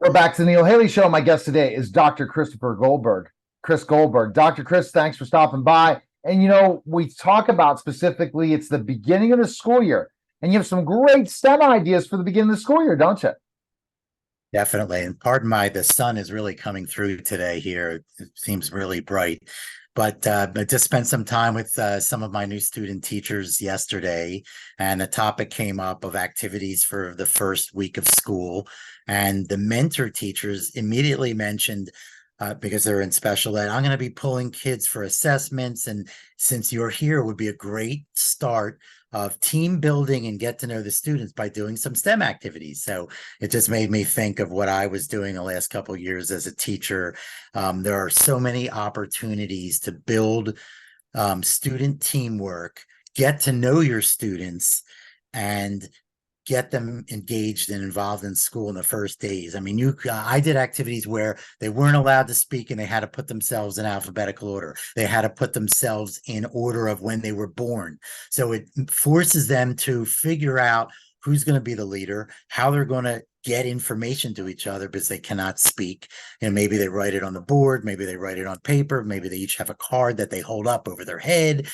We're back to the Neil Haley Show. My guest today is Dr. Christopher Goldberg. Chris Goldberg. Dr. Chris, thanks for stopping by. And, we talk about specifically, it's the beginning of the school year. And you have some great STEM ideas for the beginning of the school year, don't you? Definitely. And the sun is really coming through today here. It seems really bright. But just spent some time with some of my new student teachers yesterday, and the topic came up of activities for the first week of school. And the mentor teachers immediately mentioned, because they're in special ed, I'm going to be pulling kids for assessments. And since you're here, it would be a great start of team building and get to know the students by doing some STEM activities. So it just made me think of what I was doing the last couple of years as a teacher. There are so many opportunities to build student teamwork, get to know your students, and get them engaged and involved in school in the first days. I mean, I did activities where they weren't allowed to speak and they had to put themselves in alphabetical order. They had to put themselves in order of when they were born. So it forces them to figure out who's going to be the leader, how they're going to get information to each other because they cannot speak. And maybe they write it on the board, maybe they write it on paper, maybe they each have a card that they hold up over their head,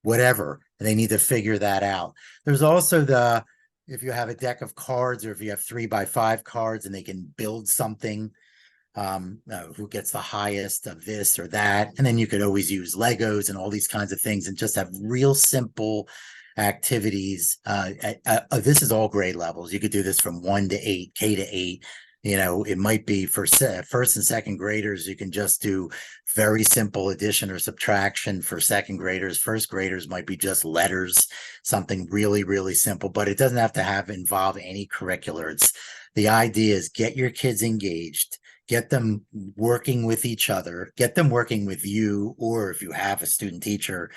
whatever. They need to figure that out. There's also if you have a deck of cards, or if you have 3x5 cards and they can build something, who gets the highest of this or that. And then you could always use Legos and all these kinds of things and just have real simple activities. This is all grade levels. You could do this from 1 to 8, K to 8. It might be for first and second graders. You can just do very simple addition or subtraction for second graders. First graders might be just letters, something really, really simple, but it doesn't have to involve any curricular. The idea is get your kids engaged, get them working with each other, get them working with you, or if you have a student teacher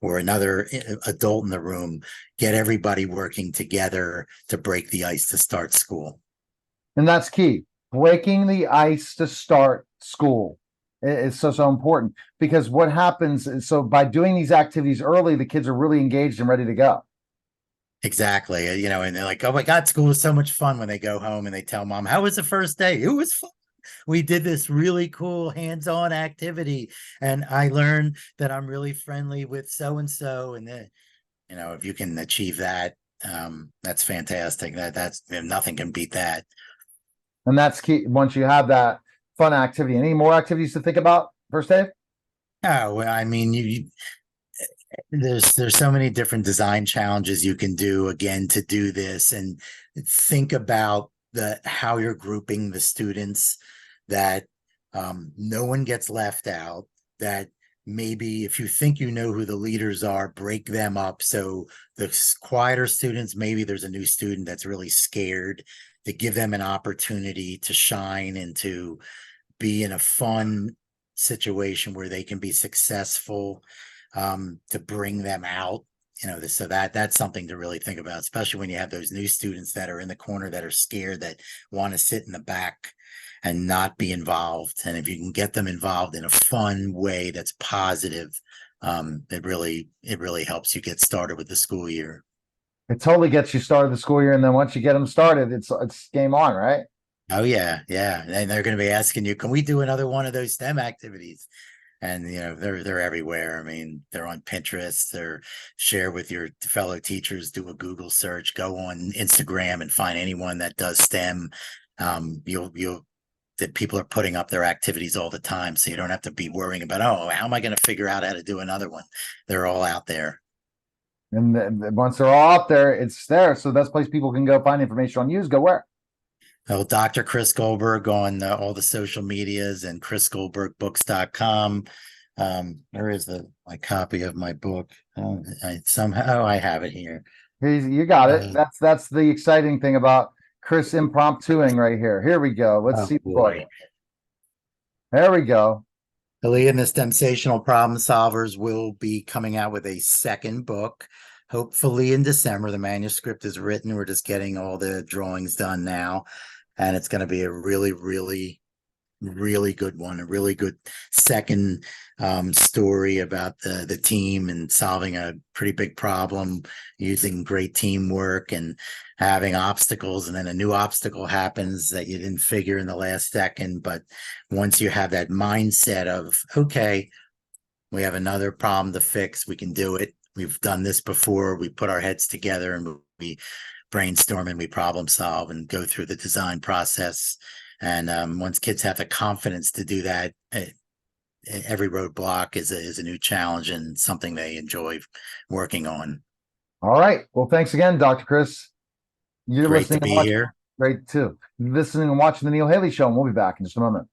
or another adult in the room, get everybody working together to break the ice to start school. And that's key. Breaking the ice to start school is so important, because what happens is, so by doing these activities early, the kids are really engaged and ready to go. Exactly. And they're like, oh my God, school was so much fun when they go home and they tell mom, how was the first day? It was fun. We did this really cool hands-on activity and I learned that I'm really friendly with so-and-so. And then, if you can achieve that, that's fantastic. That's nothing can beat that. And that's key. Once you have that fun activity, any more activities to think about first day? Oh, well, I mean, there's so many different design challenges you can do again to do this, and think about how you're grouping the students, that no one gets left out, that maybe if you think you know who the leaders are, break them up. So the quieter students, maybe there's a new student that's really scared, to give them an opportunity to shine and to be in a fun situation where they can be successful, to bring them out. So that's something to really think about, especially when you have those new students that are in the corner, that are scared, that want to sit in the back and not be involved. And if you can get them involved in a fun way that's positive, it really helps you get started with the school year. It totally gets you started the school year, and then once you get them started, it's game on, right? Oh yeah, and they're going to be asking you, can we do another one of those STEM activities? And they're everywhere. I mean, they're on Pinterest, they're share with your fellow teachers, do a Google search, go on Instagram and find anyone that does STEM. That people are putting up their activities all the time, so you don't have to be worrying about, oh, how am I going to figure out how to do another one? They're all out there. And once they're all out there, it's there. So that's a place people can go find information on you. Go where? Oh, Dr. Chris Goldberg on all the social medias, and chrisgoldbergbooks.com. There is my copy of my book. Somehow I have it here. You got it. That's the exciting thing about Chris impromptuing right here. Here we go. Let's see the book. There we go. Aliyah and the STEMsational Problem Solvers will be coming out with a second book, hopefully in December. The manuscript is written. We're just getting all the drawings done now. And it's going to be a really, really really good one, a really good second story about the team and solving a pretty big problem using great teamwork and having obstacles, and then a new obstacle happens that you didn't figure in the last second. But once you have that mindset of, okay, we have another problem to fix, we can do it, we've done this before, we put our heads together and we brainstorm and we problem solve and go through the design process. And once kids have the confidence to do that, every roadblock is a new challenge and something they enjoy working on. All right. Well, thanks again, Dr. Chris. You're Great to listening and be watching. here. Great too. You're listening and watching the Neil Haley Show, and we'll be back in just a moment.